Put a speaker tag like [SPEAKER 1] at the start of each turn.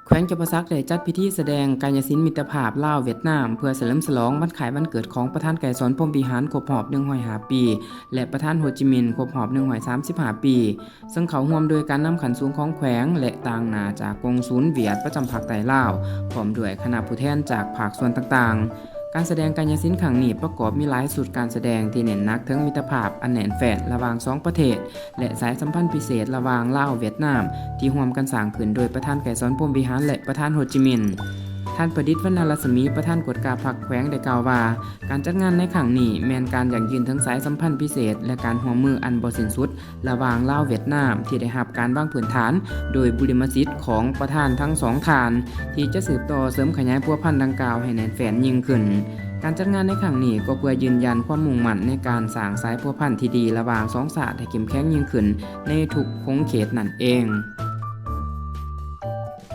[SPEAKER 1] แขวงจำปาสักได้จัดพิธีแสดงกายศิลป์มิตรภาพลาวเวียดนามเพื่อเฉลิมฉลองวันคล้ายวันเกิดของประธานไกรสอนพรหมวิหารครบรอบ105 ปีและประธานโฮจิมินห์ครบรอบ135 ปีซึ่งเขาร่วมโดยการนำขันสูงของแขวงและต่างหน้าจากกงศูนย์เวียดประจำภาคใต้ลาวพร้อมด้วยคณะผู้แทนจากภาคส่วนต่างๆการแสดงกายศิลป์ครั้งนี้ประกอบมีหลายสุดการแสดงที่เน้นหนักถึงมิตรภาพอันแน่นแฟ้นระหว่าง2ประเทศและสายสัมพันธ์พิเศษระหว่างลาวเวียดนามที่ร่วมกันสร้างขึ้นโดยประธานไกรสอนพรหมวิหารและประธานโฮจิมินห์ท่านประดิษฐ์วรรณรัศมีประธานกฎกาพรรคแขวงได้กล่าวว่าการจัดงานในครั้งนี้แม้นการยั่งยืนถึงสายสัมพันธ์พิเศษและการร่วมมืออันบ่สิ้นสุดระหว่างลาวเวียดนามที่ได้รับการวางพื้นฐานโดยบุริมสิทธิ์ของประธานทั้งสองท่านที่จะสืบต่อเสริมขยายพัวพันธุ์ดังกล่าวให้แน่นแฟ้นยิ่งขึ้นการจัดงานในครั้งนี้ก็เพื่อยืนยันความมุ่งมั่นในการสร้างสายพัวพันธุ์ที่ดีระหว่างสองชาติให้เข้มแข็งยิ่งขึ้นในทุกขงเขตนั่นเอง